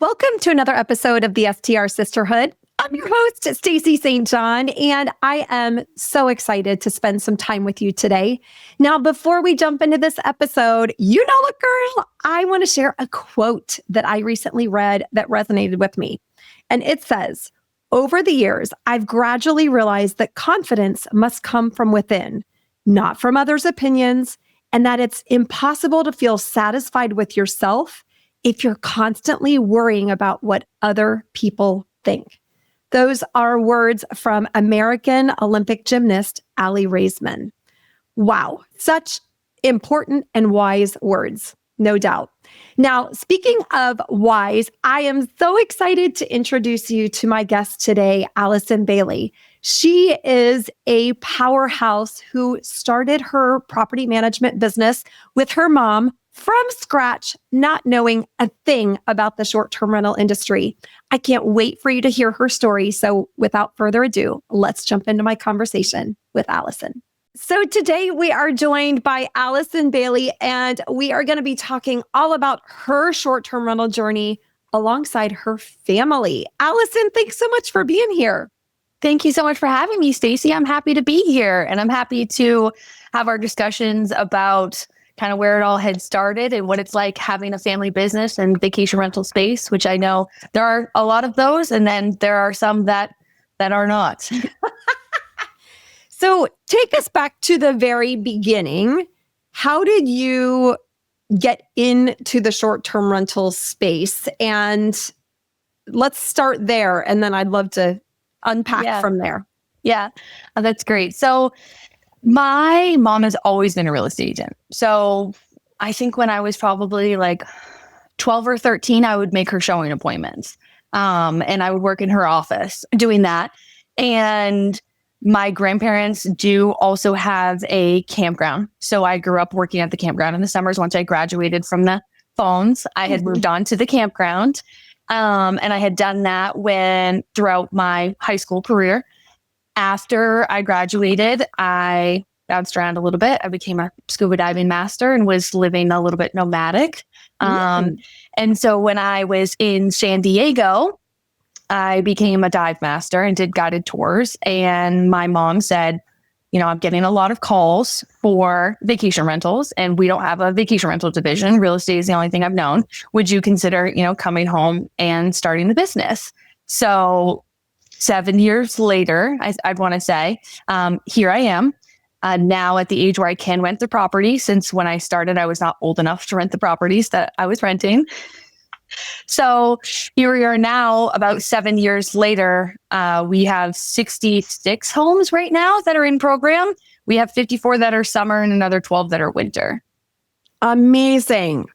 Welcome to another episode of the STR Sisterhood. I'm your host, Stacey St. John, and I am so excited to spend some time with you today. Now, before we jump into this episode, you know what, girl? I want to share a quote that I recently read that resonated with me. And it says, "Over the years, I've gradually realized that confidence must come from within, not from others' opinions, and that it's impossible to feel satisfied with yourself if you're constantly worrying about what other people think." Those are words from American Olympic gymnast Aly Raisman. Wow, such important and wise words, no doubt. Now, speaking of wise, I am so excited to introduce you to my guest today, Allison Bayley. She is a powerhouse who started her property management business with her mom from scratch, not knowing a thing about the short-term rental industry. I can't wait for you to hear her story. So without further ado, let's jump into my conversation with Allison. So today we are joined by Allison Bayley, and we are going to be talking all about her short-term rental journey alongside her family. Allison, thanks so much for being here. Thank you so much for having me, Stacey. I'm happy to be here, and I'm happy to have our discussions about kind of where it all had started and what it's like having a family business and vacation rental space, which I know there are a lot of those, and then there are some that are not. So take us back to the very beginning. How did you get into the short-term rental space? And let's start there, and then I'd love to unpack from there. Yeah, that's great. So my mom has always been a real estate agent. So I think when I was probably like 12 or 13, I would make her showing appointments. And I would work in her office doing that. And my grandparents do also have a campground. So I grew up working at the campground in the summers. Once I graduated from the phones, I had moved on to the campground. And I had done that throughout my high school career. After I graduated, I bounced around a little bit. I became a scuba diving master and was living a little bit nomadic. And so when I was in San Diego, I became a dive master and did guided tours. And my mom said, I'm getting a lot of calls for vacation rentals, and we don't have a vacation rental division. Real estate is the only thing I've known. Would you consider, coming home and starting the business? So 7 years later, I'd want to say, here I am now at the age where I can rent the property. Since when I started, I was not old enough to rent the properties that I was renting. So here we are now, about 7 years later. We have 66 homes right now that are in program. We have 54 that are summer and another 12 that are winter. Amazing.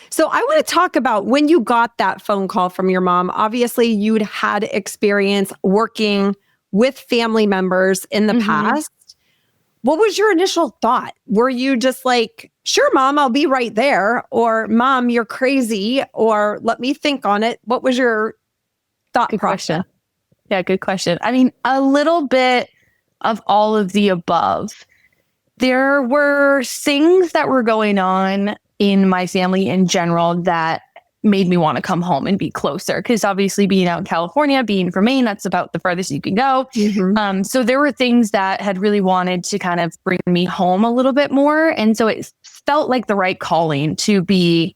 So I want to talk about when you got that phone call from your mom. Obviously, you'd had experience working with family members in the past. What was your initial thought? Were you just like, sure, Mom, I'll be right there? Or, Mom, you're crazy? Or, let me think on it. What was your thought process? Yeah, good question. I mean, a little bit of all of the above. There were things that were going on in my family in general that made me want to come home and be closer. Because obviously being out in California, being from Maine, that's about the farthest you can go. So there were things that had really wanted to kind of bring me home a little bit more. And so it felt like the right calling to be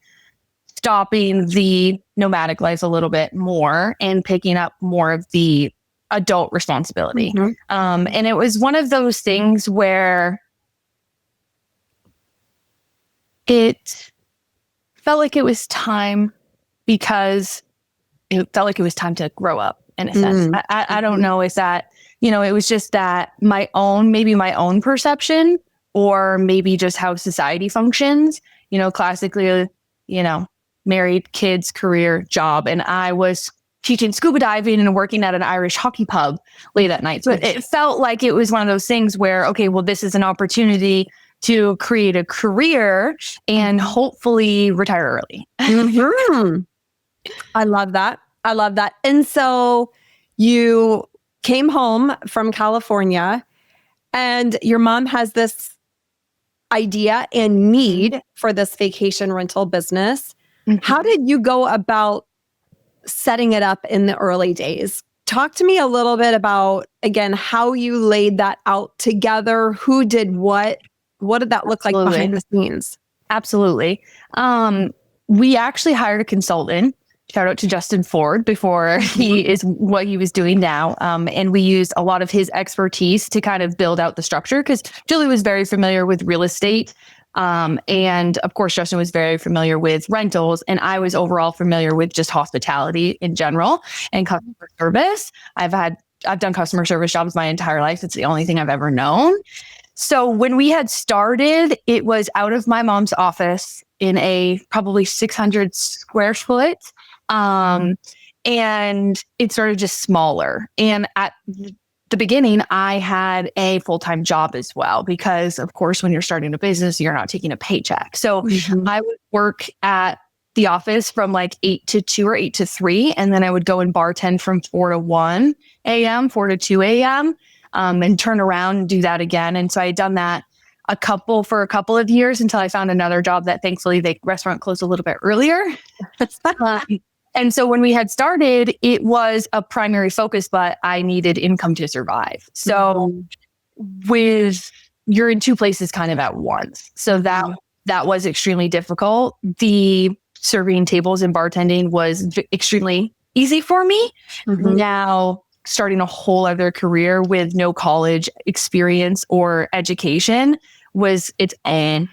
stopping the nomadic life a little bit more and picking up more of the adult responsibility. And it was one of those things where it felt like it was time, because it felt like it was time to grow up in a sense. I don't know, is that, it was just that my own perception, or maybe just how society functions, classically, married, kids, career, job. And I was teaching scuba diving and working at an Irish hockey pub late at night. So it felt like it was one of those things where, okay, well, this is an opportunity to create a career and hopefully retire early. I love that. And so you came home from California, and your mom has this idea and need for this vacation rental business. How did you go about setting it up in the early days. Talk to me a little bit about, again, how you laid that out together. Who did what? What did that look like behind the scenes? Absolutely. We actually hired a consultant. Shout out to Justin Ford before he is what he was doing now. And we used a lot of his expertise to kind of build out the structure because Julie was very familiar with real estate. And of course, Justin was very familiar with rentals, and I was overall familiar with just hospitality in general and customer service. I've done customer service jobs my entire life. It's the only thing I've ever known. So when we had started, it was out of my mom's office in a probably 600 square foot. And it started just smaller. And at the beginning, I had a full-time job as well, because of course, when you're starting a business, you're not taking a paycheck. So I would work at the office from like 8 to 2 or 8 to 3. And then I would go and bartend from 4 to 1 a.m., 4 to 2 a.m. And turn around and do that again. And so I had done that for a couple of years until I found another job that thankfully the restaurant closed a little bit earlier. And so when we had started, it was a primary focus, but I needed income to survive. So you're in two places kind of at once. So that was extremely difficult. The serving tables and bartending was extremely easy for me. Now, starting a whole other career with no college experience or education was its own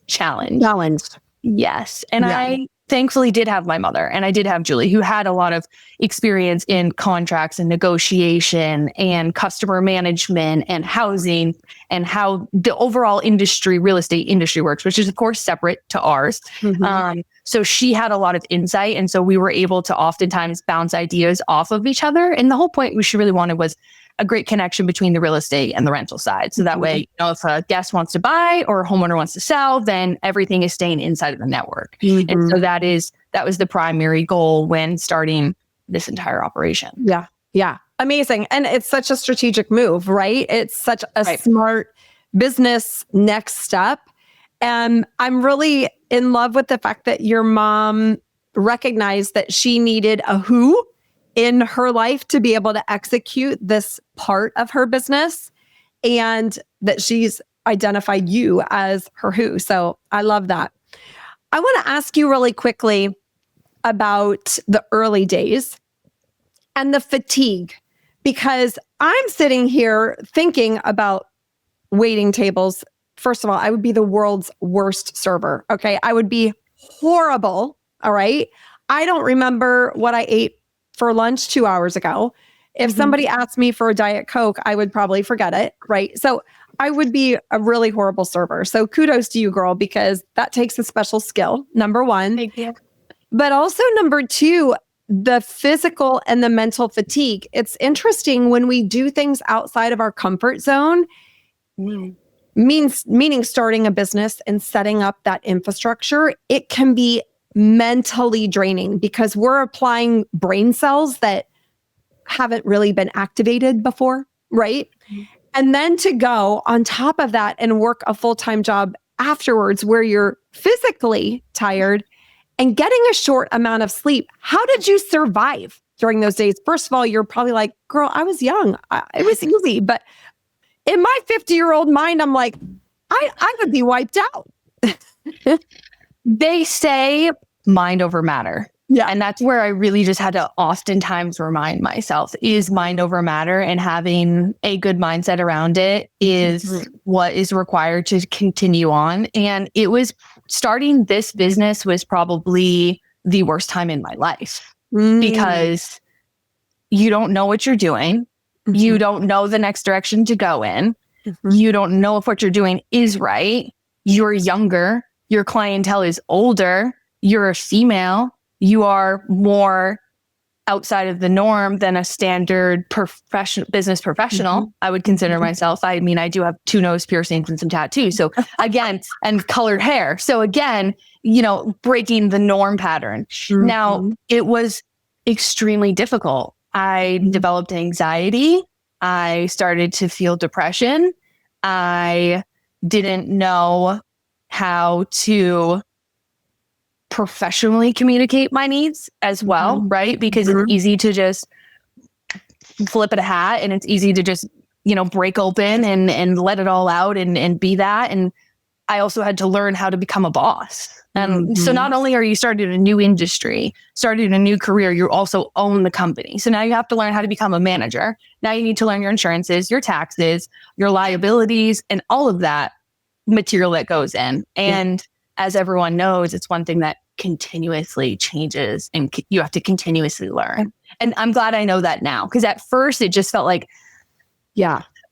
challenge. Yes. And I thankfully did have my mother, and I did have Julie, who had a lot of experience in contracts and negotiation and customer management and housing and how the overall industry, real estate industry works, which is of course separate to ours. So she had a lot of insight. And so we were able to oftentimes bounce ideas off of each other. And the whole point she really wanted was a great connection between the real estate and the rental side. So that way, if a guest wants to buy or a homeowner wants to sell, then everything is staying inside of the network. And so that was the primary goal when starting this entire operation. Yeah. Amazing. And it's such a strategic move, right? It's such a smart business next step. And I'm really in love with the fact that your mom recognized that she needed a who in her life to be able to execute this part of her business, and that she's identified you as her who. So I love that. I want to ask you really quickly about the early days and the fatigue, because I'm sitting here thinking about waiting tables. First of all, I would be the world's worst server. Okay. I would be horrible. All right. I don't remember what I ate for lunch 2 hours ago. If somebody asked me for a Diet Coke, I would probably forget it. Right. So I would be a really horrible server. So kudos to you, girl, because that takes a special skill. Number one. Thank you. But also number two, the physical and the mental fatigue. It's interesting when we do things outside of our comfort zone, meaning starting a business and setting up that infrastructure, it can be mentally draining because we're applying brain cells that haven't really been activated before, right? And then to go on top of that and work a full-time job afterwards where you're physically tired and getting a short amount of sleep. How did you survive during those days? First of all, you're probably like, girl, I was young. It was easy. But in my 50-year-old mind, I'm like, I would be wiped out. They say mind over matter. Yeah. And that's where I really just had to oftentimes remind myself is mind over matter, and having a good mindset around it is what is required to continue on. And it was starting this business was probably the worst time in my life because you don't know what you're doing. You don't know the next direction to go in. You don't know if what you're doing is right. You're younger. Your clientele is older. You're a female. You are more outside of the norm than a standard business professional. I would consider myself. I mean, I do have 2 nose piercings and some tattoos. So again, and colored hair. So again, breaking the norm pattern. Now, it was extremely difficult. I developed anxiety. I started to feel depression. I didn't know how to professionally communicate my needs as well, right? Because it's easy to just flip at a hat, and it's easy to just, break open and let it all out and be that. And I also had to learn how to become a boss. And so not only are you starting a new industry, starting a new career, you also own the company. So now you have to learn how to become a manager. Now you need to learn your insurances, your taxes, your liabilities, and all of that material that goes in. And as everyone knows, it's one thing that continuously changes, and you have to continuously learn. And I'm glad I know that now, because at first it just felt like,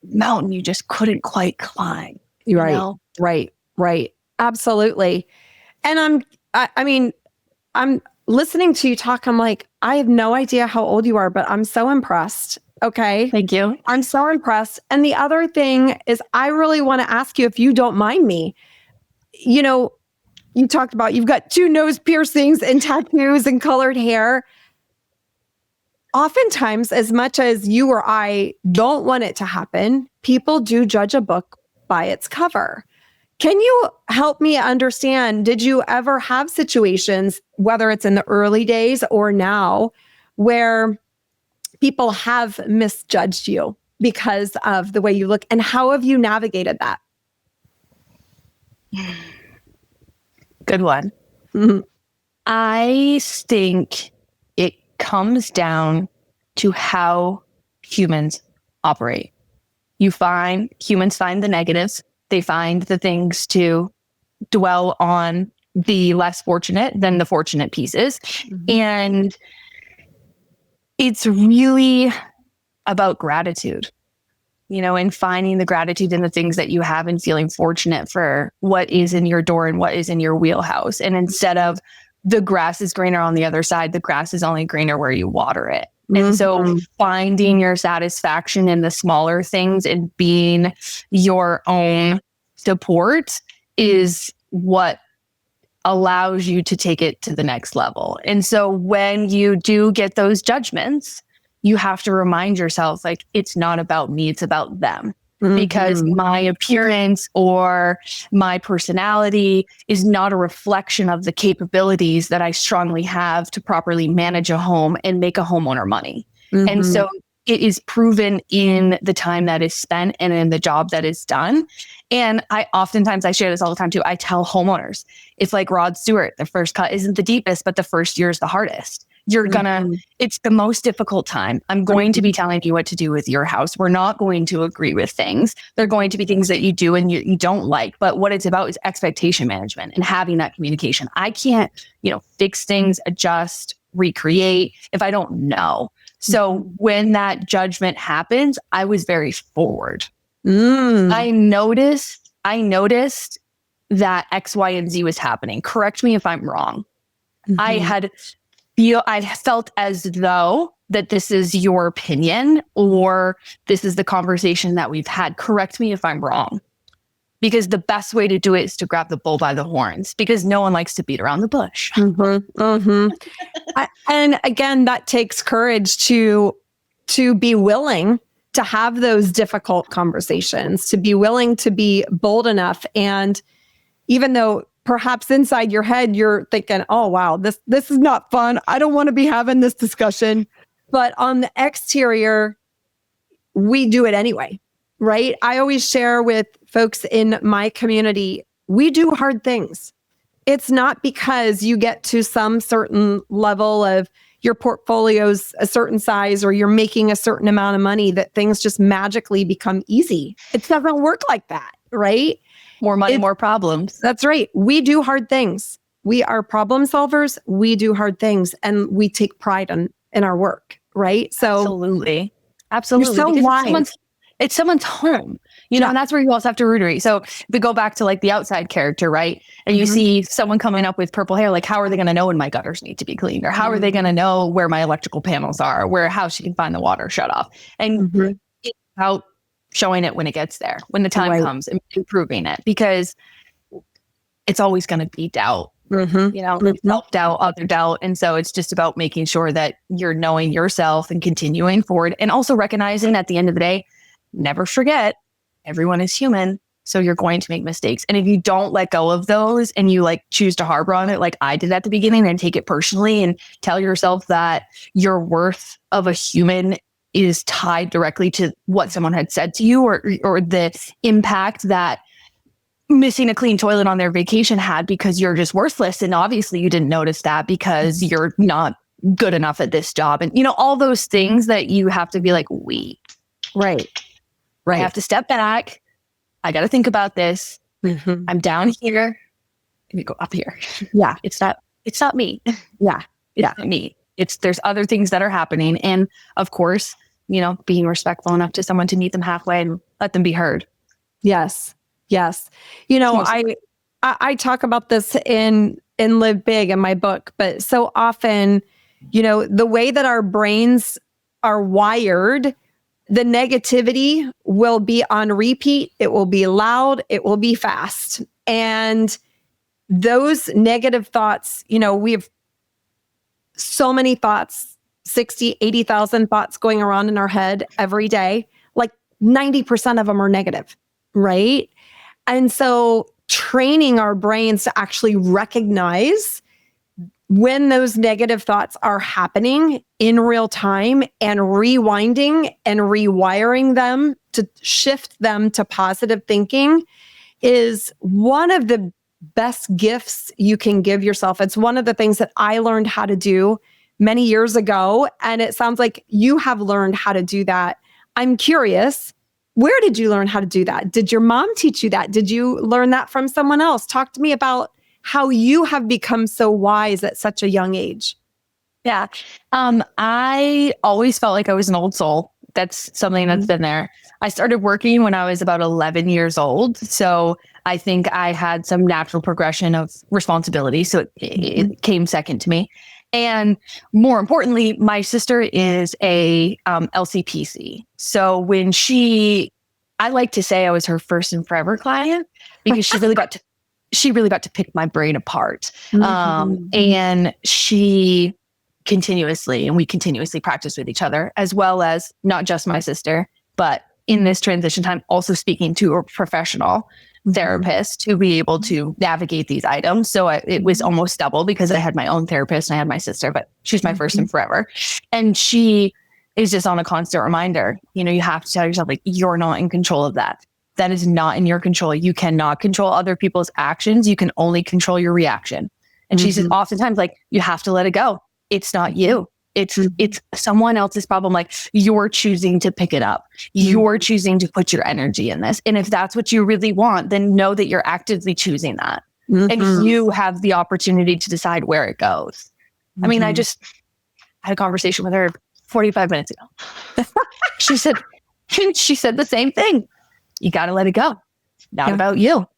mountain you just couldn't quite climb. Right. Absolutely. And I'm listening to you talk. I'm like, I have no idea how old you are, but I'm so impressed. Okay. Thank you. I'm so impressed. And the other thing is, I really want to ask you, if you don't mind me, you talked about, you've got 2 nose piercings and tattoos and colored hair. Oftentimes, as much as you or I don't want it to happen, people do judge a book by its cover. Can you help me understand, did you ever have situations, whether it's in the early days or now, where people have misjudged you because of the way you look? And how have you navigated that? Good one. I think it comes down to how humans operate. Humans find the negatives. They find the things to dwell on, the less fortunate than the fortunate pieces. And it's really about gratitude, and finding the gratitude in the things that you have, and feeling fortunate for what is in your door and what is in your wheelhouse. And instead of the grass is greener on the other side, the grass is only greener where you water it. And so finding your satisfaction in the smaller things and being your own support is what allows you to take it to the next level. And so when you do get those judgments, you have to remind yourself, like, it's not about me, it's about them. Because my appearance or my personality is not a reflection of the capabilities that I strongly have to properly manage a home and make a homeowner money. And so it is proven in the time that is spent and in the job that is done. And I share this all the time too. I tell homeowners, it's like Rod Stewart, the first cut isn't the deepest, but the first year is the hardest. It's the most difficult time. I'm going to be telling you what to do with your house. We're not going to agree with things. There are going to be things that you do and you don't like, but what it's about is expectation management and having that communication. I can't, fix things, adjust, recreate if I don't know. So when that judgment happens, I was very forward. I noticed that X, Y, and Z was happening. Correct me if I'm wrong. I felt as though that this is your opinion or this is the conversation that we've had. Correct me if I'm wrong. Because the best way to do it is to grab the bull by the horns, because no one likes to beat around the bush. And again, that takes courage to be willing to have those difficult conversations, to be willing to be bold enough. And even though perhaps inside your head, you're thinking, oh, wow, this is not fun. I don't want to be having this discussion. But on the exterior, we do it anyway, right? I always share with folks in my community, we do hard things. It's not because you get to some certain level of your portfolio's a certain size or you're making a certain amount of money that things just magically become easy. It doesn't work like that, right? More money, more problems. That's right. We do hard things. We are problem solvers. We do hard things and we take pride in our work, right? So Absolutely. You're so wise. It's someone's home, and that's where you also have to reiterate. So if we go back to like the outside character, right? And you see someone coming up with purple hair, like how are they going to know when my gutters need to be cleaned? Or how are they going to know where my electrical panels are, how she can find the water shut off? And it's about showing it when it gets there, when the time comes, and improving it, because it's always going to be doubt. Self-doubt, other doubt. And so it's just about making sure that you're knowing yourself and continuing forward, and also recognizing at the end of the day, never forget, everyone is human. So you're going to make mistakes. And if you don't let go of those and you like choose to harbor on it, like I did at the beginning, and take it personally and tell yourself that your worth of a human is tied directly to what someone had said to you, or the impact that missing a clean toilet on their vacation had, because you're just worthless. And obviously you didn't notice that because you're not good enough at this job. And, you know, all those things that you have to be like, wait, Right. I have to step back. I got to think about this. I'm down here. Let me go up here. Yeah. It's not me. Yeah. It's not me. There's other things that are happening. And of course, you know, being respectful enough to someone to meet them halfway and let them be heard. Yes. Yes. You know, I talk about this in Live Big in my book, but so often, you know, the way that our brains are wired, the negativity will be on repeat. It will be loud. It will be fast. And those negative thoughts, you know, we have so many thoughts, 60, 80,000 thoughts going around in our head every day. Like 90% of them are negative, right? And so training our brains to actually recognize when those negative thoughts are happening in real time and rewinding and rewiring them to shift them to positive thinking is one of the best gifts you can give yourself. It's one of the things that I learned how to do many years ago. And it sounds like you have learned how to do that. I'm curious, where did you learn how to do that? Did your mom teach you that? Did you learn that from someone else? Talk to me about how you have become so wise at such a young age. Yeah. I always felt like I was an old soul. That's something that's been there. I started working when I was about 11 years old. So I think I had some natural progression of responsibility. So it came second to me. And more importantly, my sister is a LCPC. So when I like to say I was her first and forever client, because she really got to pick my brain apart. And we continuously practice with each other, as well as not just my sister, but in this transition time, also speaking to a professional therapist to be able to navigate these items. So it was almost double, because I had my own therapist and I had my sister, but she's my first and forever. And she is just on a constant reminder, you know, you have to tell yourself, like, you're not in control of that. That is not in your control. You cannot control other people's actions. You can only control your reaction. And she says oftentimes, like, you have to let it go. It's not you. It's someone else's problem. Like, you're choosing to pick it up. You're choosing to put your energy in this. And if that's what you really want, then know that you're actively choosing that. And you have the opportunity to decide where it goes. I mean, I just had a conversation with her 45 minutes ago. She said the same thing. You got to let it go. Not about you.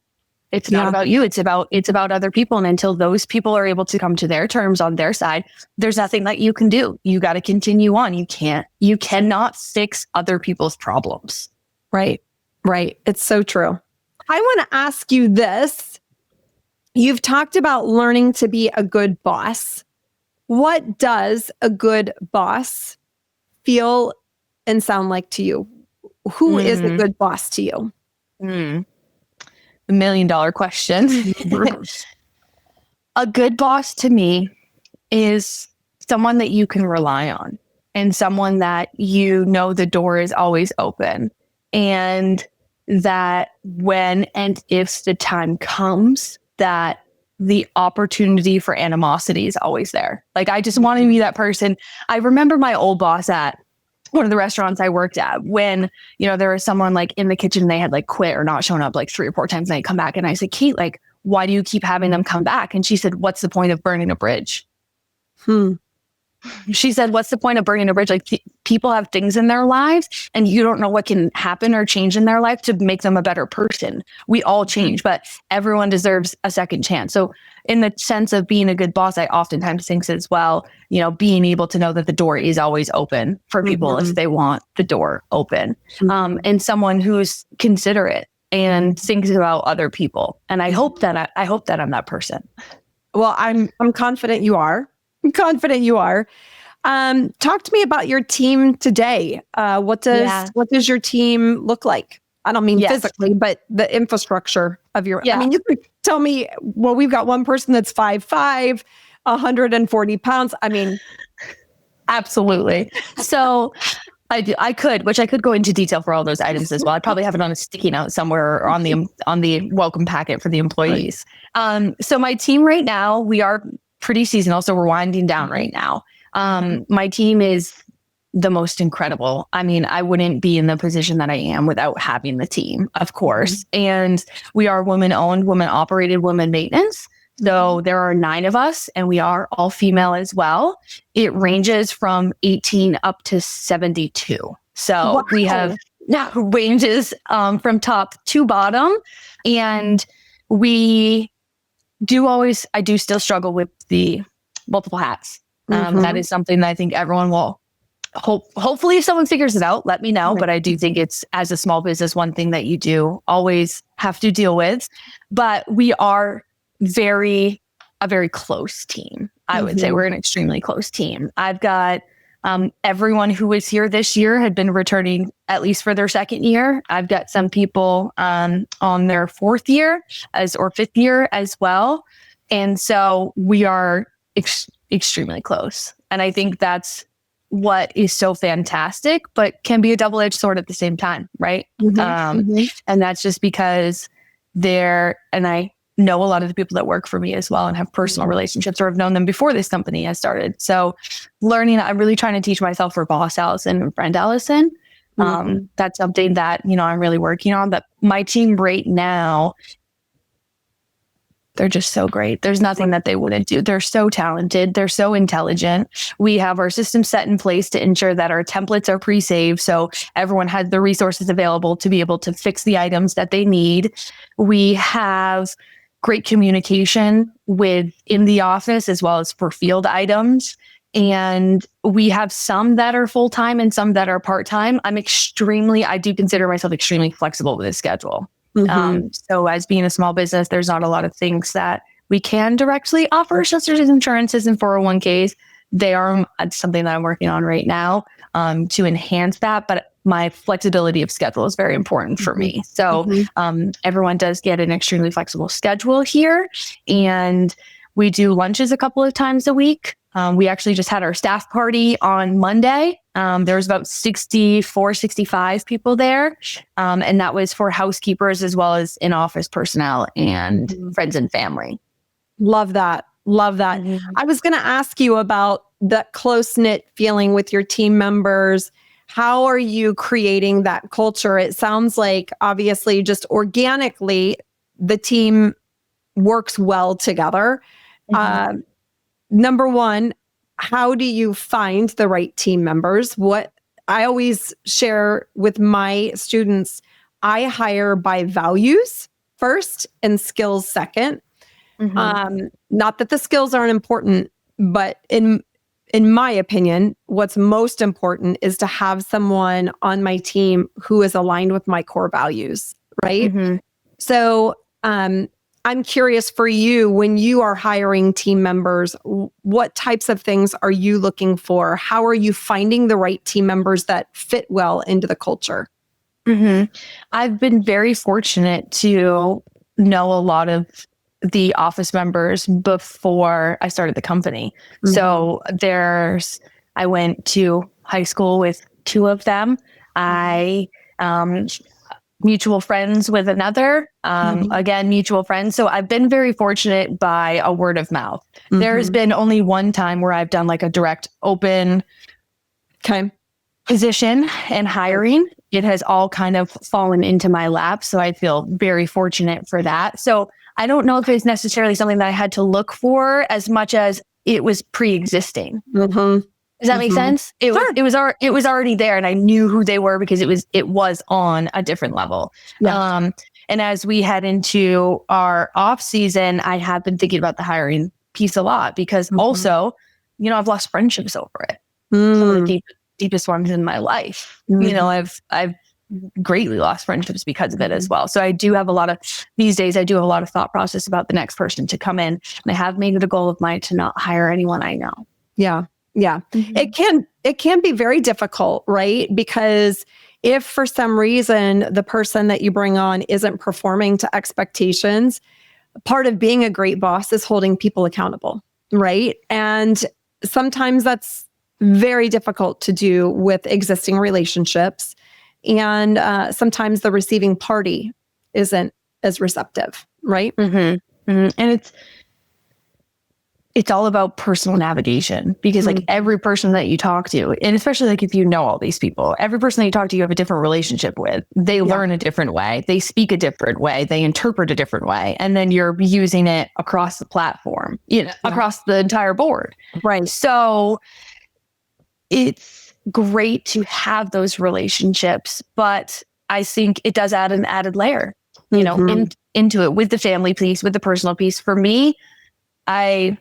It's not about you. It's about other people. And until those people are able to come to their terms on their side, there's nothing that you can do. You got to continue on. You cannot fix other people's problems. Right. Right. It's so true. I want to ask you this. You've talked about learning to be a good boss. What does a good boss feel and sound like to you? Who is a good boss to you? The $1 million question. A good boss to me is someone that you can rely on, and someone that you know the door is always open, and that when and if the time comes, that the opportunity for animosity is always there. Like, I just want to be that person. I remember my old boss at one of the restaurants I worked at, when, you know, there was someone like in the kitchen and they had like quit or not shown up like 3 or 4 times, and they come back, and I said, Kate, like, why do you keep having them come back? And she said, what's the point of burning a bridge? She said, what's the point of burning a bridge? Like, people have things in their lives, and you don't know what can happen or change in their life to make them a better person. We all change, but everyone deserves a second chance. So in the sense of being a good boss, I oftentimes think as well, you know, being able to know that the door is always open for people if they want the door open, and someone who's considerate and thinks about other people. And I hope that I'm that person. Well, I'm confident you are. I'm confident you are. Talk to me about your team today. What does your team look like? I don't mean Yes. physically, but the infrastructure of your, Yeah. I mean, you could tell me, well, we've got one person that's 5'5", 140 pounds. I mean, Absolutely. So I could go into detail for all those items as well. I'd probably have it on a sticky note somewhere or on the welcome packet for the employees. So my team right now, we are pretty seasonal, so we're winding down right now. My team is the most incredible. I mean, I wouldn't be in the position that I am without having the team, of course. And we are women-owned, women-operated, women maintenance. So there are 9 of us, and we are all female as well. It ranges from 18 up to 72. So we have ranges from top to bottom. And I do still struggle with the multiple hats. That is something that I think everyone will hopefully if someone figures it out, let me know. But I do think it's, as a small business, one thing that you do always have to deal with. But we are a very close team. I would say we're an extremely close team. I've got everyone who was here this year had been returning at least for their second year. I've got some people on their 4th year or 5th year as well. And so we are extremely close. And I think that's what is so fantastic, but can be a double-edged sword at the same time, right? And that's just because and I know a lot of the people that work for me as well and have personal relationships or have known them before this company has started. So I'm really trying to teach myself for boss Allison and friend Allison. That's something that, I'm really working on. But my team right now, they're just so great. There's nothing that they wouldn't do. They're so talented. They're so intelligent. We have our system set in place to ensure that our templates are pre-saved. So everyone has the resources available to be able to fix the items that they need. We have great communication in the office as well as for field items. And we have some that are full-time and some that are part-time. I do consider myself extremely flexible with the schedule. So as being a small business, there's not a lot of things that we can directly offer, such as insurances and 401ks. They are something that I'm working on right now to enhance that. But my flexibility of schedule is very important for me. So everyone does get an extremely flexible schedule here. And we do lunches a couple of times a week. We actually just had our staff party on Monday. There was about 64, 65 people there. And that was for housekeepers as well as in-office personnel and friends and family. Love that. Love that. I was going to ask you about that close-knit feeling with your team members. How are you creating that culture? It sounds like obviously just organically the team works well together. Number one, how do you find the right team members? What I always share with my students, I hire by values first and skills second. Not that the skills aren't important, but in my opinion, what's most important is to have someone on my team who is aligned with my core values, right? So I'm curious for you, when you are hiring team members, what types of things are you looking for? How are you finding the right team members that fit well into the culture? I've been very fortunate to know a lot of the office members before I started the company. So I went to high school with 2 of them. I mutual friends with another, again, mutual friends. So I've been very fortunate by a word of mouth. There's been only one time where I've done like a direct open position and hiring. It has all kind of fallen into my lap. So I feel very fortunate for that. So I don't know if it's necessarily something that I had to look for as much as it was pre-existing. Does that make sense? It was already there, and I knew who they were because it was on a different level. And as we head into our off season, I have been thinking about the hiring piece a lot because also, I've lost friendships over it. Some of the deepest ones in my life. I've greatly lost friendships because of it as well. So these days I do have a lot of thought process about the next person to come in, and I have made it a goal of mine to not hire anyone I know. Yeah. It can be very difficult, right? Because if for some reason the person that you bring on isn't performing to expectations, part of being a great boss is holding people accountable, right? And sometimes that's very difficult to do with existing relationships. And sometimes the receiving party isn't as receptive, right? Mm-hmm. Mm-hmm. And it's all about personal navigation, because like every person that you talk to, and especially like if you know all these people, every person that you talk to, you have a different relationship with. They learn a different way. They speak a different way. They interpret a different way. And then you're using it across the platform, across the entire board. Right. So it's great to have those relationships, but I think it does add an added layer, into it, with the family piece, with the personal piece. For me, I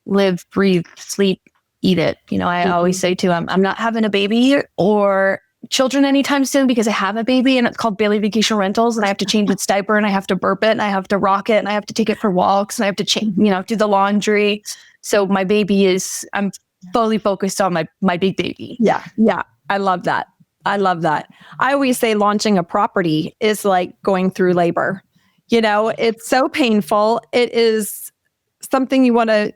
live, breathe, sleep, eat it. I always say too, I'm not having a baby or children anytime soon, because I have a baby and it's called Bailey Vacation Rentals, and I have to change its diaper, and I have to burp it, and I have to rock it, and I have to take it for walks, and I have to change, do the laundry. So my baby I'm fully focused on my big baby. Yeah. Yeah. I love that. I always say launching a property is like going through labor. It's so painful. It is something you want to,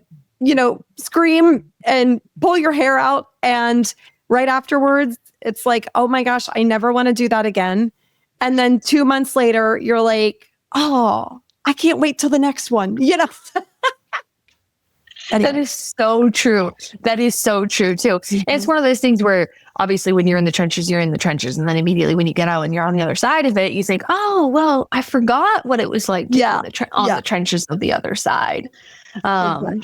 scream and pull your hair out. And right afterwards, it's like, oh my gosh, I never want to do that again. And then 2 months later, you're like, oh, I can't wait till the next one, That is so true. That is so true too. And it's one of those things where obviously when you're in the trenches, you're in the trenches. And then immediately when you get out and you're on the other side of it, you think, oh, well, I forgot what it was like the trenches of the other side. The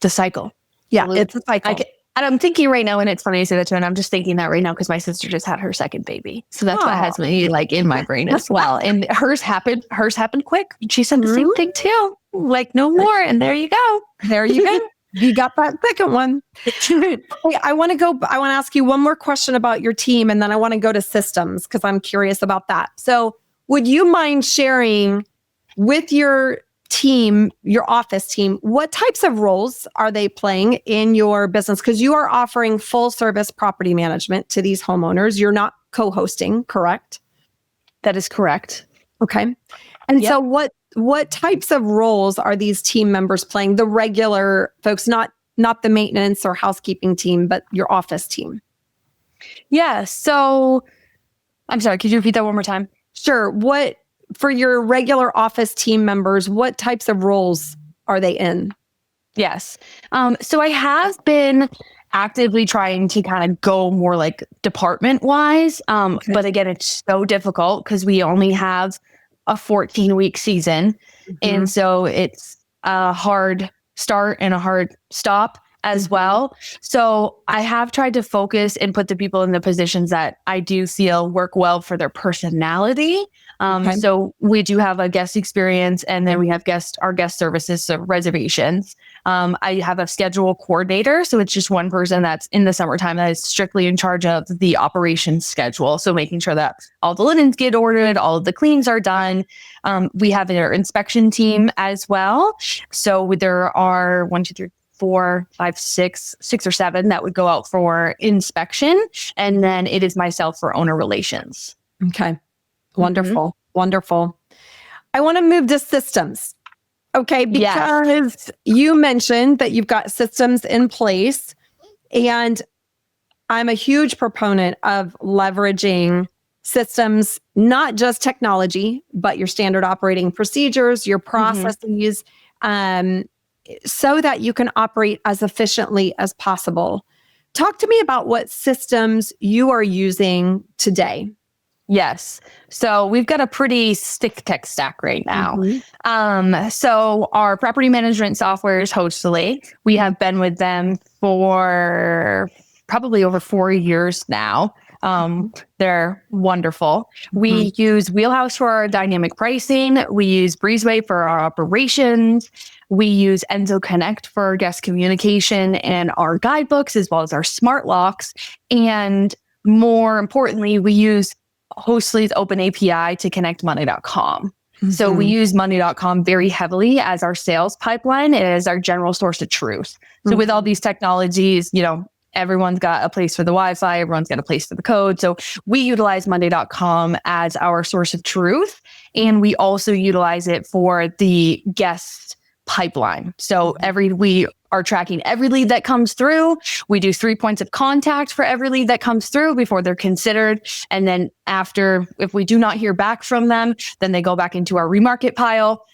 cycle. Yeah, it's a cycle. And I'm thinking right now, and it's funny you say that too, and I'm just thinking that right now because my sister just had her second baby. So that's what has me like in my brain as well. And hers happened quick. She said the same thing too. Like no more. And there you go. You got that second one. I want to ask you one more question about your team, and then I want to go to systems because I'm curious about that. So would you mind sharing with your team, your office team, what types of roles are they playing in your business? Because you are offering full service property management to these homeowners. You're not co-hosting, correct? That is correct. Okay. And so what types of roles are these team members playing? The regular folks, not the maintenance or housekeeping team, but your office team. Yeah. So I'm sorry, could you repeat that one more time? Sure. For your regular office team members, what types of roles are they in? Yes. So I have been actively trying to kind of go more like department wise. But again, it's so difficult because we only have a 14-week season. And so it's a hard start and a hard stop as well. So I have tried to focus and put the people in the positions that I do feel work well for their personality. So we do have a guest experience, and then we have our guest services, so reservations. I have a schedule coordinator. So it's just one person that's in the summertime that is strictly in charge of the operations schedule. So making sure that all the linens get ordered, all of the cleans are done. We have our inspection team as well. So there are 1, 2, 3, 4, 5, 6 or 7 that would go out for inspection. And then it is myself for owner relations. Okay. Wonderful. Wonderful. I want to move to systems. Okay. Because you mentioned that you've got systems in place, and I'm a huge proponent of leveraging systems, not just technology, but your standard operating procedures, your processes, so that you can operate as efficiently as possible. Talk to me about what systems you are using today. Yes. So we've got a pretty stick tech stack right now. So our property management software is Hostly. We have been with them for probably over 4 years now. They're wonderful. We use Wheelhouse for our dynamic pricing. We use Breezeway for our operations. We use Enzo Connect for our guest communication and our guidebooks, as well as our smart locks. And more importantly, we use Hostly's open API to connect money.com. So we use money.com very heavily as our sales pipeline and as our general source of truth. So with all these technologies, everyone's got a place for the Wi-Fi, everyone's got a place for the code. So we utilize Monday.com as our source of truth. And we also utilize it for the guest pipeline. So we are tracking every lead that comes through. We do 3 points of contact for every lead that comes through before they're considered. And then after, if we do not hear back from them, then they go back into our remarket pile.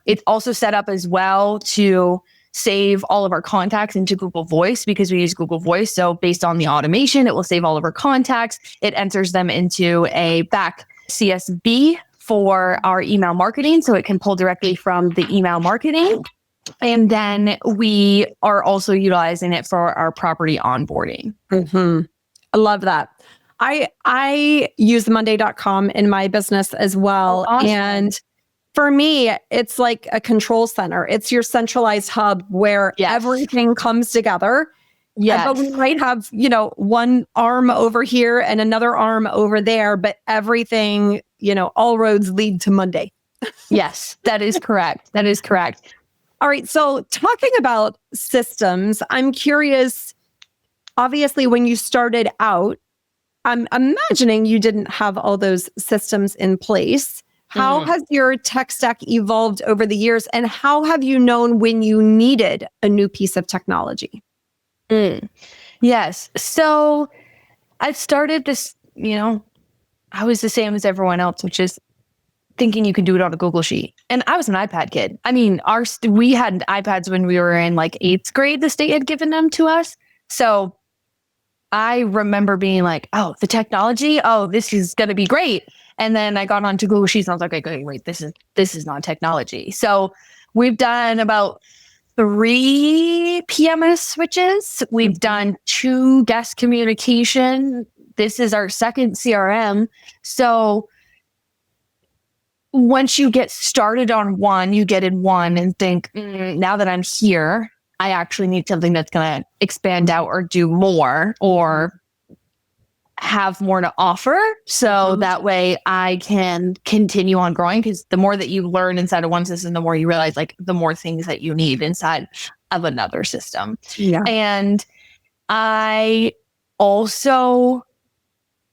It's also set up as well to save all of our contacts into Google Voice because we use Google Voice. So based on the automation, it will save all of our contacts. It enters them into a back CSV for our email marketing. So it can pull directly from the email marketing. And then we are also utilizing it for our property onboarding. I love that. I use Monday.com in my business as well. Oh, awesome. And for me, it's like a control center. It's your centralized hub where everything comes together. Yes. But we might have, one arm over here and another arm over there, but everything, all roads lead to Monday. Yes, that is correct. That is correct. All right. So talking about systems, I'm curious, obviously, when you started out, I'm imagining you didn't have all those systems in place. How has your tech stack evolved over the years, and how have you known when you needed a new piece of technology? Yes. So I started this, I was the same as everyone else, which is thinking you could do it on a Google Sheet. And I was an iPad kid. I mean, we had iPads when we were in like 8th grade. The state had given them to us. So I remember being like, oh, the technology, this is going to be great. And then I got onto Google Sheets and I was like, okay, wait, this is not technology. So we've done about 3 PMS switches. We've done 2 guest communication. This is our 2nd CRM. So once you get started on one, you get in one and think, now that I'm here, I actually need something that's going to expand out or do more or have more to offer. So that way I can continue on growing, because the more that you learn inside of one system, the more you realize like the more things that you need inside of another system. Yeah. And I also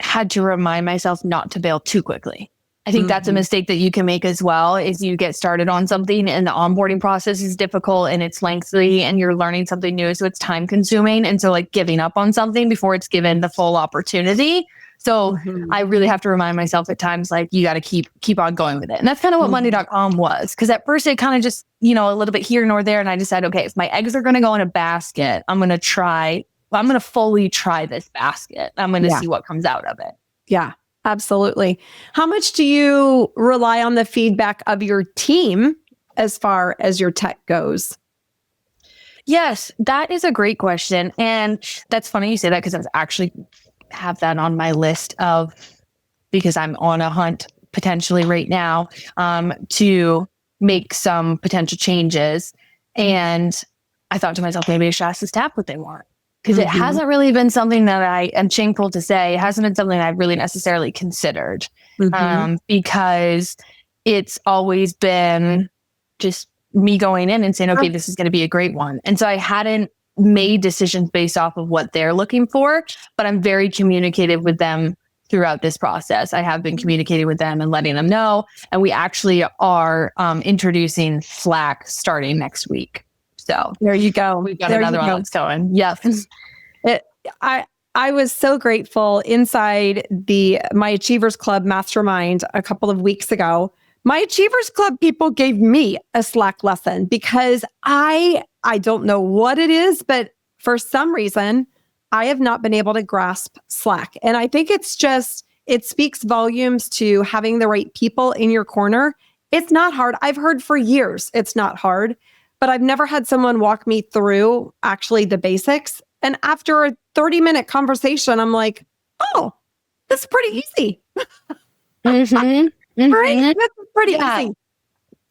had to remind myself not to bail too quickly. I think that's a mistake that you can make as well, is you get started on something and the onboarding process is difficult and it's lengthy and you're learning something new. So it's time consuming. And so like giving up on something before it's given the full opportunity. So I really have to remind myself at times, like, you got to keep on going with it. And that's kind of what Monday.com was. Because at first it kind of just, a little bit here nor there. And I decided, okay, if my eggs are going to go in a basket, I'm going to fully try this basket. I'm going to see what comes out of it. Yeah. Absolutely. How much do you rely on the feedback of your team as far as your tech goes? Yes, that is a great question. And that's funny you say that, because I actually have that on my list because I'm on a hunt potentially right now to make some potential changes. And I thought to myself, maybe I should ask the staff what they want. Because it hasn't really been something that I am shameful to say. It hasn't been something I've really necessarily considered because it's always been just me going in and saying, okay, this is going to be a great one. And so I hadn't made decisions based off of what they're looking for, but I'm very communicative with them throughout this process. I have been communicating with them and letting them know. And we actually are introducing Slack starting next week. So there you go. We've got another one that's going. Yes. I was so grateful inside my Achievers Club mastermind a couple of weeks ago. My Achievers Club people gave me a Slack lesson because I don't know what it is, but for some reason, I have not been able to grasp Slack. And I think it speaks volumes to having the right people in your corner. It's not hard. I've heard for years it's not hard. But I've never had someone walk me through actually the basics. And after a 30-minute conversation, I'm like, oh, this is pretty easy. Right? This is pretty easy.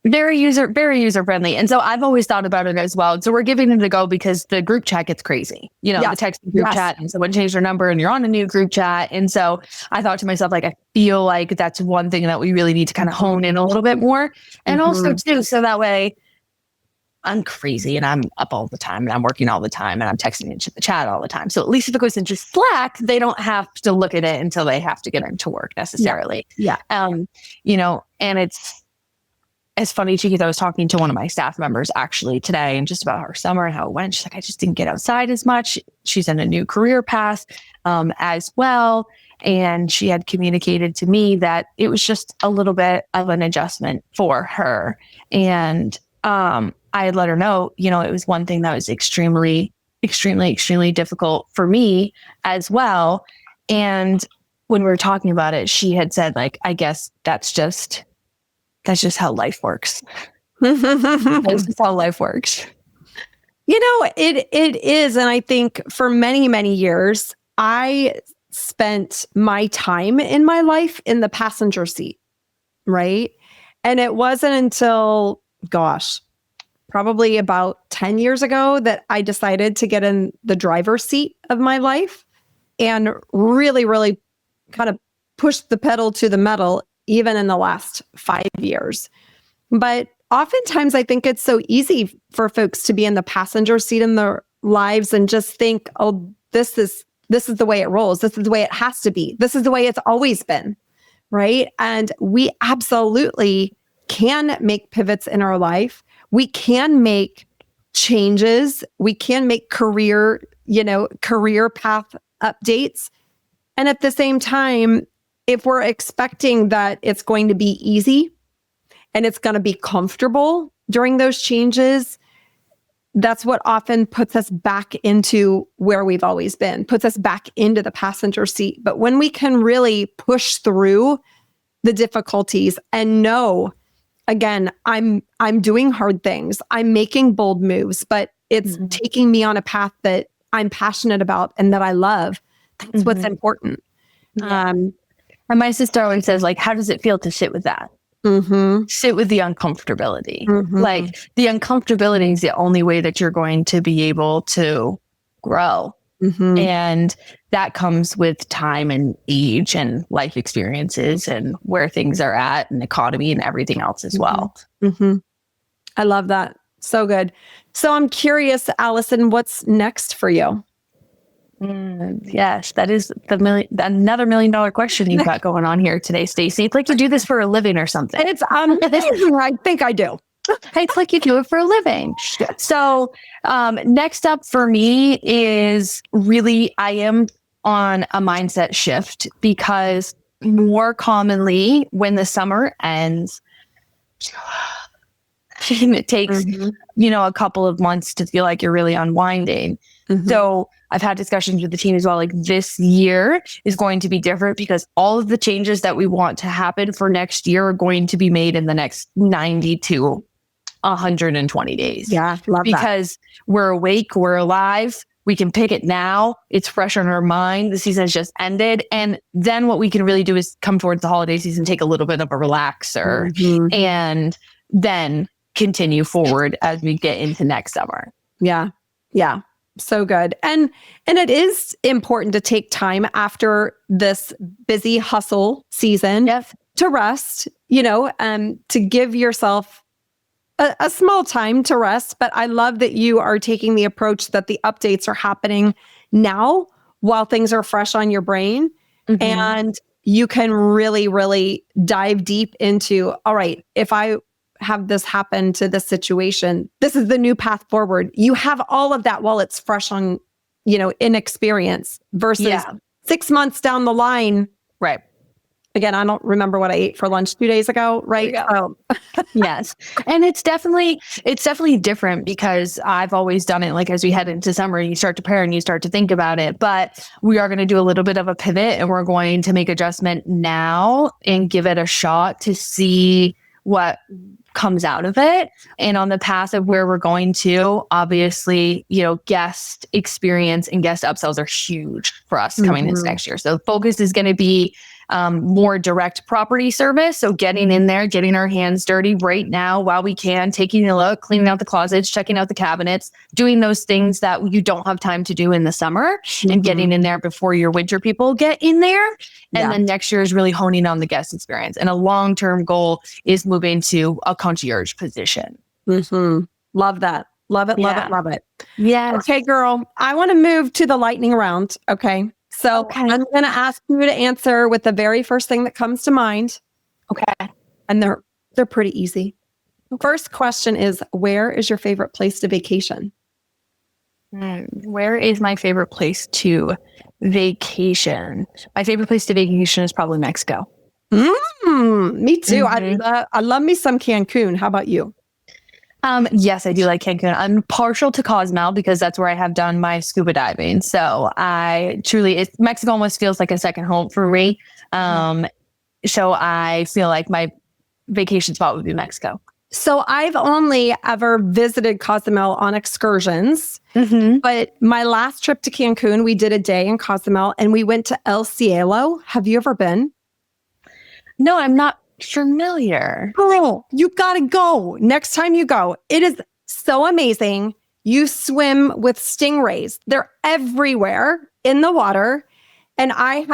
Very user friendly. And so I've always thought about it as well. So we're giving it a go because the group chat gets crazy, the text group chat. And someone changed their number and you're on a new group chat. And so I thought to myself, like, I feel like that's one thing that we really need to kind of hone in a little bit more. And also too, so that way, I'm crazy and I'm up all the time and I'm working all the time and I'm texting into the chat all the time. So at least if it goes into Slack, they don't have to look at it until they have to get into work necessarily. Yeah. You know, and it's funny too, because I was talking to one of my staff members actually today and just about her summer and how it went. She's like, I just didn't get outside as much. She's in a new career path as well. And she had communicated to me that it was just a little bit of an adjustment for her. And I had let her know, you know, it was one thing that was extremely difficult for me as well. And when we were talking about it, she had said, like, I guess that's just how life works. That's just how life works. You know, it is. And I think for many, many years, I spent my time in my life in the passenger seat, right? And it wasn't until, probably about 10 years ago that I decided to get in the driver's seat of my life and really, really kind of push the pedal to the metal, even in the last 5 years. But oftentimes I think it's so easy for folks to be in the passenger seat in their lives and just think, oh, this is the way it rolls. This is the way it has to be. This is the way it's always been, right? And we absolutely can make pivots in our life. We can make changes. We can make career path updates. And at the same time, if we're expecting that it's going to be easy and it's going to be comfortable during those changes, that's what often puts us back into where we've always been, puts us back into the passenger seat. But when we can really push through the difficulties and know, again, I'm doing hard things, I'm making bold moves, but it's taking me on a path that I'm passionate about and that I love. That's what's important. Yeah. And my sister always says, like, how does it feel to sit with that? Sit with the uncomfortability. Like, the uncomfortability is the only way that you're going to be able to grow. And that comes with time and age and life experiences and where things are at and economy and everything else as well. I love that. So good. So I'm curious, Allison, what's next for you? Yes, that is another $1 million question you've got going on here today, Stacey. It's like you do this for a living or something. It's I think I do. It's like you do it for a living. So next up for me is really, I am on a mindset shift, because more commonly when the summer ends, and it takes, a couple of months to feel like you're really unwinding. So I've had discussions with the team as well. Like, this year is going to be different because all of the changes that we want to happen for next year are going to be made in the next 90 to 120 days. Yeah, love because we're awake, we're alive. We can pick it now. It's fresh on our mind. The season has just ended. And then what we can really do is come towards the holiday season, take a little bit of a relaxer, and then continue forward as we get into next summer. Yeah. Yeah. So good. And it is important to take time after this busy hustle season to rest, to give yourself a small time to rest. But I love that you are taking the approach that the updates are happening now while things are fresh on your brain. And you can really, really dive deep into, all right, if I have this happen to this situation, this is the new path forward. You have all of that while it's fresh on, in experience versus 6 months down the line. Right. Again, I don't remember what I ate for lunch 2 days ago. Right. Yes. And it's definitely different, because I've always done it. Like, as we head into summer, you start to prepare and you start to think about it, but we are going to do a little bit of a pivot, and we're going to make adjustment now and give it a shot to see what comes out of it. And on the path of where we're going to, obviously, guest experience and guest upsells are huge for us coming into next year. So the focus is going to be more direct property service. So getting in there, getting our hands dirty right now while we can, taking a look, cleaning out the closets, checking out the cabinets, doing those things that you don't have time to do in the summer, and getting in there before your winter people get in there. And then next year is really honing on the guest experience. And a long-term goal is moving to a concierge position. Love that. Love it, love Yeah. it, love it. Yes. Okay, girl, I want to move to the lightning round. Okay. So Okay. I'm going to ask you to answer with the very first thing that comes to mind. Okay. And they're pretty easy. First question is, where is your favorite place to vacation? Where is my favorite place to vacation? My favorite place to vacation is probably Mexico. Me too. Mhm. I love me some Cancun. How about you? Yes, I do like Cancun. I'm partial to Cozumel because that's where I have done my scuba diving. So Mexico almost feels like a second home for me. So I feel like my vacation spot would be Mexico. So I've only ever visited Cozumel on excursions, but my last trip to Cancun, we did a day in Cozumel and we went to El Cielo. Have you ever been? No, I'm not familiar. Girl, you gotta go. Next time you go, it is so amazing. You swim with stingrays. They're everywhere in the water. And I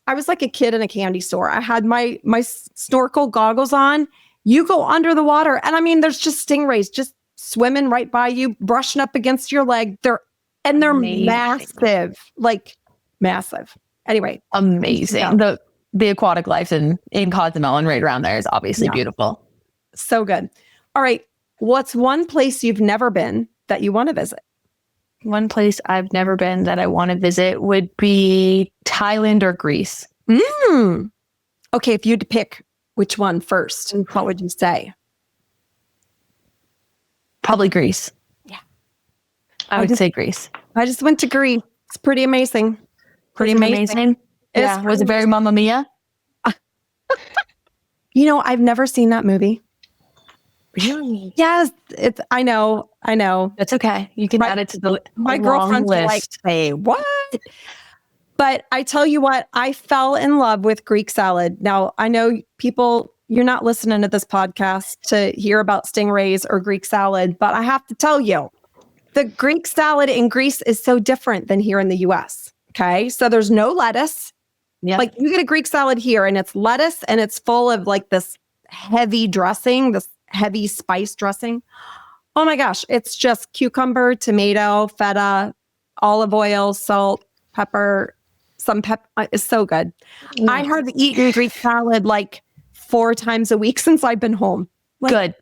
was like a kid in a candy store. I had my snorkel goggles on. You go under the water. And I mean, there's just stingrays just swimming right by you, brushing up against your leg. They're Amazing. massive. Anyway. Amazing. Yeah. The aquatic life in Cozumel and right around there is obviously beautiful. So good. All right. What's one place you've never been that you want to visit? One place I've never been that I want to visit would be Thailand or Greece. Okay, if you had to pick which one first, what would you say? Probably Greece. Yeah. I would say Greece. I just went to Greece. It's pretty amazing. Pretty amazing. Yeah. Was it very Mamma Mia? I've never seen that movie. Really? Yes, I know. That's okay. You can add it to the my long girlfriend's list. like, hey, what? But I tell you what, I fell in love with Greek salad. Now, I know people, you're not listening to this podcast to hear about stingrays or Greek salad, but I have to tell you, the Greek salad in Greece is so different than here in the US. Okay. So there's no lettuce. Yeah. Like you get a Greek salad here and it's lettuce and it's full of like this heavy dressing, this heavy spice dressing. Oh my gosh. It's just cucumber, tomato, feta, olive oil, salt, pepper, some pepper. It's so good. I have eaten Greek salad like 4 times a week since I've been home. Good.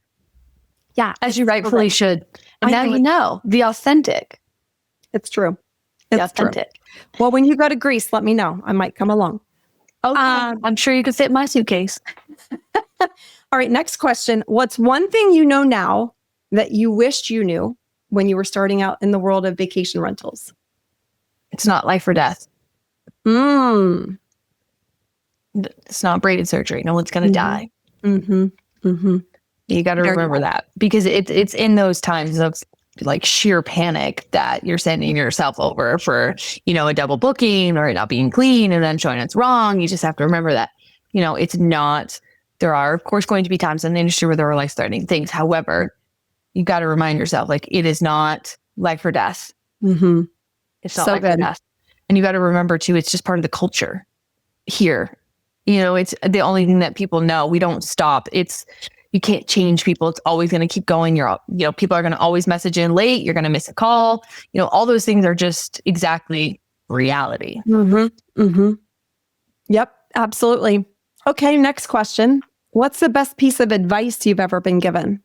Yeah. As you rightfully should. And now know. you know the authentic. It's true. The It's true. authentic. Well, when you go to Greece, let me know. I might come along. Okay. I'm sure you could fit in my suitcase. All right. Next question. What's one thing you know now that you wished you knew when you were starting out in the world of vacation rentals? It's not life or death. Mm. It's not braided surgery. No one's going to die. Mm-hmm. Mm-hmm. You got to remember that because it's in those times of like sheer panic that you're sending yourself over for, a double booking or it not being clean and then showing it's wrong. You just have to remember that, it's not, there are of course going to be times in the industry where there are life-threatening things. However, you got to remind yourself, like, it is not life or death. Mm-hmm. It's not So life or good. death. And you got to remember too, it's just part of the culture here. It's the only thing that people know. We don't stop. You can't change people. It's always going to keep going. People are going to always message in late. You're going to miss a call. All those things are just exactly reality. Mm-hmm. Mm-hmm. Yep, absolutely. Okay, next question. What's the best piece of advice you've ever been given?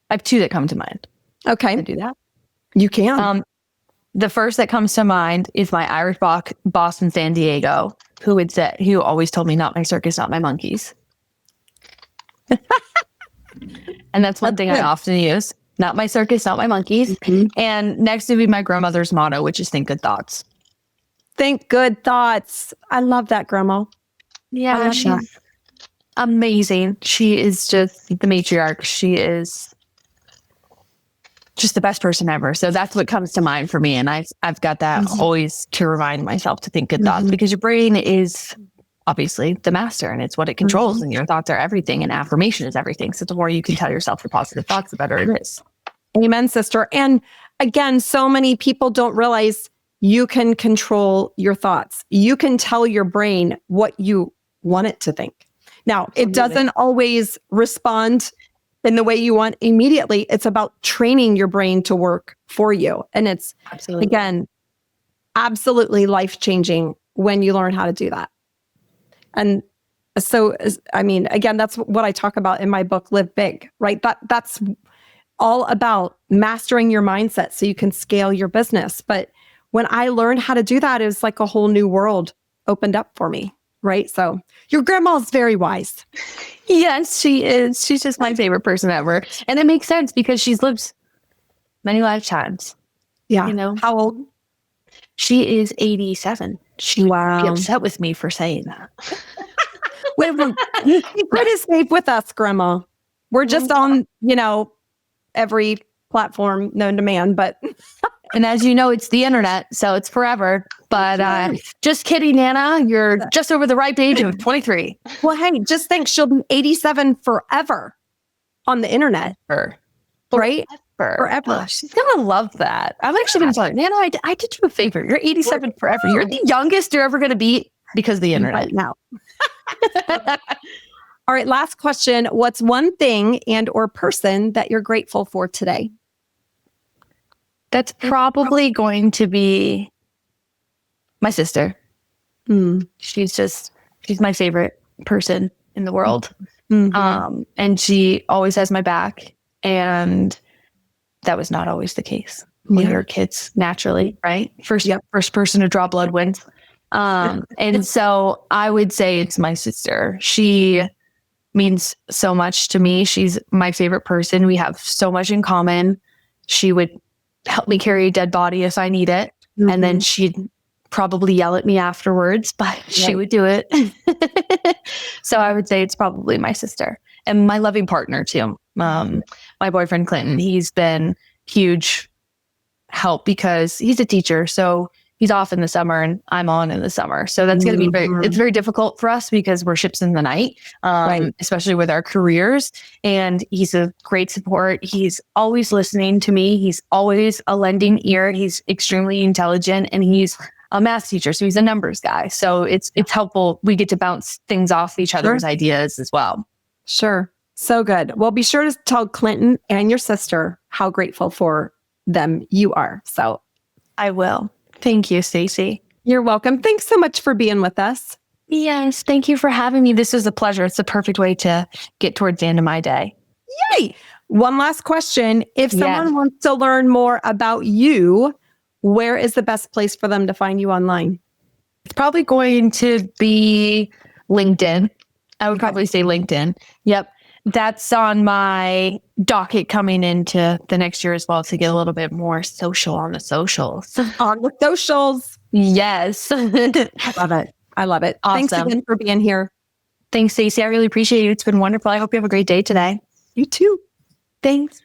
I have 2 that come to mind. Okay. Can I do that? You can. The first that comes to mind is my Irish boss in San Diego, who always told me, not my circus, not my monkeys. And that's one thing I often use. Not my circus, not my monkeys. Mm-hmm. And next would be my grandmother's motto, which is think good thoughts. Think good thoughts. I love that, Grandma. Yeah, she's amazing. She is just the matriarch. She is just the best person ever. So that's what comes to mind for me. And I've got that always to remind myself to think good thoughts, because your brain is obviously the master and it's what it controls, and your thoughts are everything, and affirmation is everything. So the more you can tell yourself your positive thoughts, the better it is. Amen, sister. And again, so many people don't realize you can control your thoughts. You can tell your brain what you want it to think. Now, it doesn't always respond in the way you want immediately. It's about training your brain to work for you. And it's, Absolutely. again, absolutely life-changing when you learn how to do that. And so, I mean, again, that's what I talk about in my book, Live Big, right? That's all about mastering your mindset so you can scale your business. But when I learned how to do that, it was like a whole new world opened up for me, right? So your grandma's very wise. Yes, she is. She's just my favorite person ever. And it makes sense because she's lived many lifetimes. Yeah. You know, How old? she is 87. She would be upset with me for saying that. Wait, what is safe with us, Grandma? We're just on, every platform known to man, but and as you know, it's the internet, so it's forever. But just kidding, Nana. You're just over the ripe age of 23. Well, hey, just think she'll be 87 forever on the internet. Right? Forever. Oh, she's gonna love that. I'm actually gonna tell her, Nana, I did you a favor. You're 87 forever. You're the youngest you're ever gonna be because of the internet. Right now. All right, last question. What's one thing and or person that you're grateful for today? That's probably going to be my sister. She's my favorite person in the world. And she always has my back. And that was not always the case when we were kids, naturally, right? First person to draw blood wins. And so I would say it's my sister. She means so much to me. She's my favorite person. We have so much in common. She would help me carry a dead body if I need it. And then she'd probably yell at me afterwards, but she would do it. So I would say it's probably my sister and my loving partner too. My boyfriend, Clinton, he's been huge help because he's a teacher. So he's off in the summer and I'm on in the summer. So that's going to be it's very difficult for us because we're ships in the night, especially with our careers. And he's a great support. He's always listening to me. He's always a lending ear. He's extremely intelligent and he's a math teacher. So he's a numbers guy. So it's helpful. We get to bounce things off each other's ideas as well. Sure. So good. Well, be sure to tell Clinton and your sister how grateful for them you are. So I will. Thank you, Stacey. You're welcome. Thanks so much for being with us. Yes, thank you for having me. This was a pleasure. It's the perfect way to get towards the end of my day. Yay! One last question. If someone wants to learn more about you, where is the best place for them to find you online? It's probably going to be LinkedIn. I would probably say LinkedIn. Yep. That's on my docket coming into the next year as well to get a little bit more social on the socials. On the socials. Yes. I love it. I love it. Awesome. Thanks again for being here. Thanks, Stacey. I really appreciate you. It's been wonderful. I hope you have a great day today. You too. Thanks.